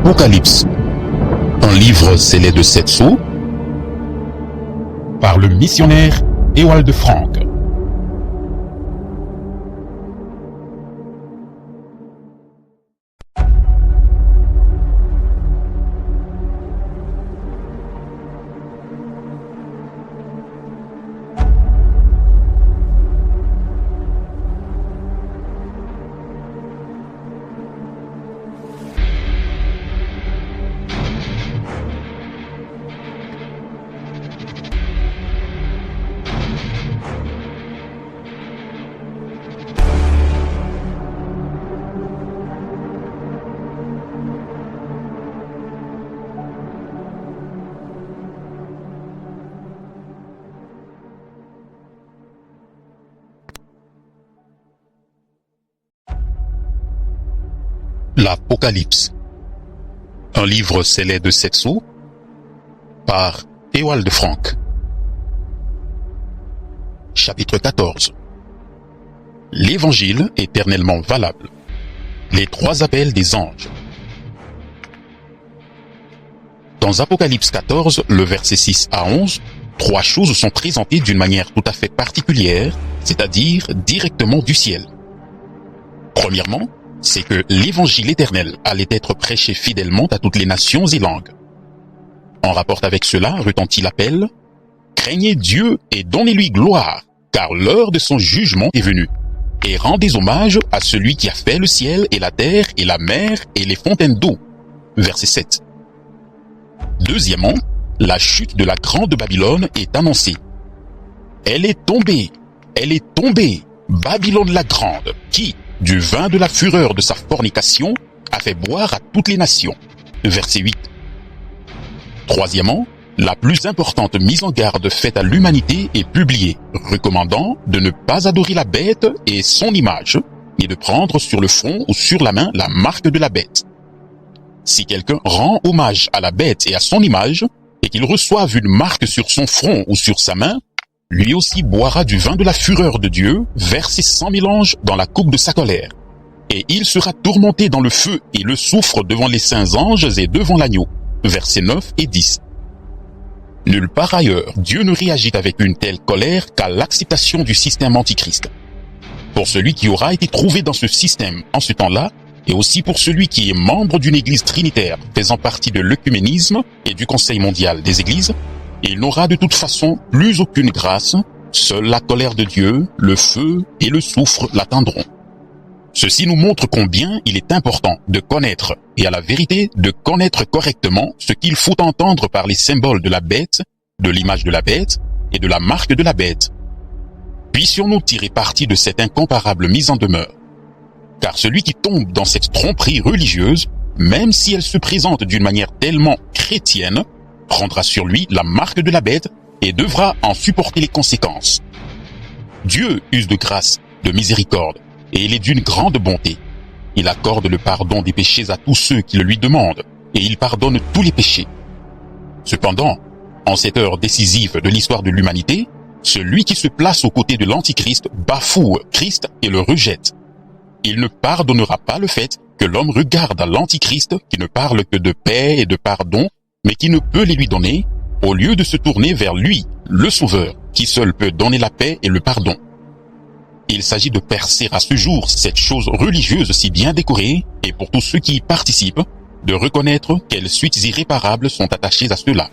L'Apocalypse, un livre scellé de 7 sceaux, par le missionnaire Ewald Frank. L'Apocalypse, un livre scellé de 7 sceaux, par Ewald Frank. Chapitre 14. L'Évangile éternellement valable. Les 3 appels des anges. Dans Apocalypse 14, le verset 6 à 11, 3 choses sont présentées d'une manière tout à fait particulière, c'est-à-dire directement du ciel. Premièrement, c'est que l'évangile éternel allait être prêché fidèlement à toutes les nations et langues. En rapport avec cela retentit l'appel « Craignez Dieu et donnez-lui gloire, car l'heure de son jugement est venue. Et rendez hommage à celui qui a fait le ciel et la terre et la mer et les fontaines d'eau. » Verset 7. Deuxièmement, la chute de la grande Babylone est annoncée. « Elle est tombée, Babylone la grande, qui, du vin de la fureur de sa fornication, a fait boire à toutes les nations. » Verset 8. Troisièmement, la plus importante mise en garde faite à l'humanité est publiée, recommandant de ne pas adorer la bête et son image, et de prendre sur le front ou sur la main la marque de la bête. Si quelqu'un rend hommage à la bête et à son image, et qu'il reçoive une marque sur son front ou sur sa main, lui aussi boira du vin de la fureur de Dieu, versé sans mélange dans la coupe de sa colère. Et il sera tourmenté dans le feu et le soufre devant les saints anges et devant l'agneau. Versets 9 et 10. Nulle part ailleurs, Dieu ne réagit avec une telle colère qu'à l'acceptation du système antichrist. Pour celui qui aura été trouvé dans ce système en ce temps-là, et aussi pour celui qui est membre d'une église trinitaire faisant partie de l'œcuménisme et du Conseil mondial des églises, il n'aura de toute façon plus aucune grâce, seule la colère de Dieu, le feu et le soufre l'attendront. Ceci nous montre combien il est important de connaître, et à la vérité de connaître correctement ce qu'il faut entendre par les symboles de la bête, de l'image de la bête et de la marque de la bête. Puissions-nous tirer parti de cette incomparable mise en demeure. Car celui qui tombe dans cette tromperie religieuse, même si elle se présente d'une manière tellement chrétienne, prendra sur lui la marque de la bête et devra en supporter les conséquences. Dieu use de grâce, de miséricorde, et il est d'une grande bonté. Il accorde le pardon des péchés à tous ceux qui le lui demandent, et il pardonne tous les péchés. Cependant, en cette heure décisive de l'histoire de l'humanité, celui qui se place aux côtés de l'Antichrist bafoue Christ et le rejette. Il ne pardonnera pas le fait que l'homme regarde à l'Antichrist qui ne parle que de paix et de pardon, mais qui ne peut les lui donner, au lieu de se tourner vers lui, le Sauveur, qui seul peut donner la paix et le pardon. Il s'agit de percer à ce jour cette chose religieuse si bien décorée, et pour tous ceux qui y participent, de reconnaître quelles suites irréparables sont attachées à cela.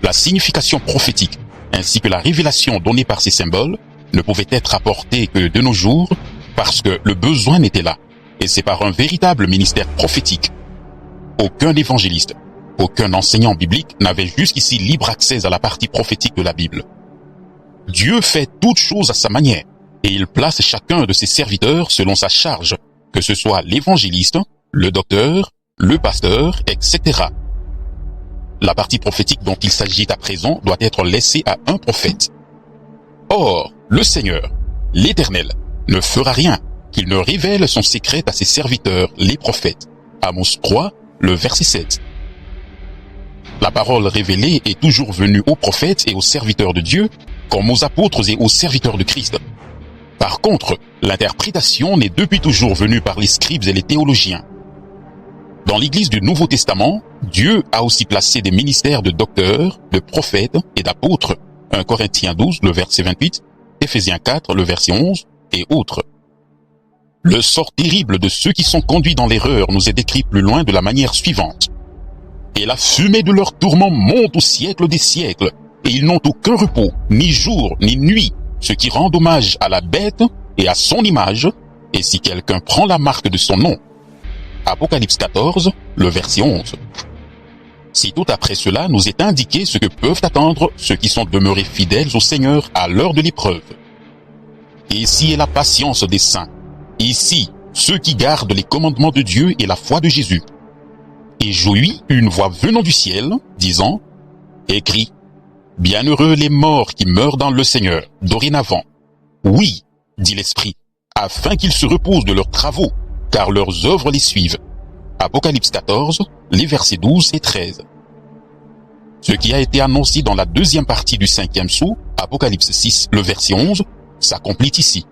La signification prophétique, ainsi que la révélation donnée par ces symboles, ne pouvaient être apportées que de nos jours, parce que le besoin n'était là, et c'est par un véritable ministère prophétique. Aucun évangéliste, aucun enseignant biblique n'avait jusqu'ici libre accès à la partie prophétique de la Bible. Dieu fait toutes choses à sa manière, et il place chacun de ses serviteurs selon sa charge, que ce soit l'évangéliste, le docteur, le pasteur, etc. La partie prophétique dont il s'agit à présent doit être laissée à un prophète. Or, le Seigneur, l'Éternel, ne fera rien qu'il ne révèle son secret à ses serviteurs, les prophètes. Amos 3, le verset 7. La parole révélée est toujours venue aux prophètes et aux serviteurs de Dieu, comme aux apôtres et aux serviteurs de Christ. Par contre, l'interprétation n'est depuis toujours venue par les scribes et les théologiens. Dans l'Église du Nouveau Testament, Dieu a aussi placé des ministères de docteurs, de prophètes et d'apôtres. 1 Corinthiens 12, le verset 28, Éphésiens 4, le verset 11, et autres. Le sort terrible de ceux qui sont conduits dans l'erreur nous est décrit plus loin de la manière suivante. Et la fumée de leur tourment monte au siècle des siècles, et ils n'ont aucun repos, ni jour, ni nuit, ce qui rend hommage à la bête et à son image, et si quelqu'un prend la marque de son nom. Apocalypse 14, le verset 11. Sitôt après cela, nous est indiqué ce que peuvent attendre ceux qui sont demeurés fidèles au Seigneur à l'heure de l'épreuve. Ici est la patience des saints. Ici, ceux qui gardent les commandements de Dieu et la foi de Jésus. Et j'ouïs une voix venant du ciel, disant, « Écris, bienheureux les morts qui meurent dans le Seigneur, dorénavant. Oui, dit l'Esprit, afin qu'ils se reposent de leurs travaux, car leurs œuvres les suivent. » Apocalypse 14, les versets 12 et 13. Ce qui a été annoncé dans la deuxième partie du 5e sceau, Apocalypse 6, le verset 11, s'accomplit ici.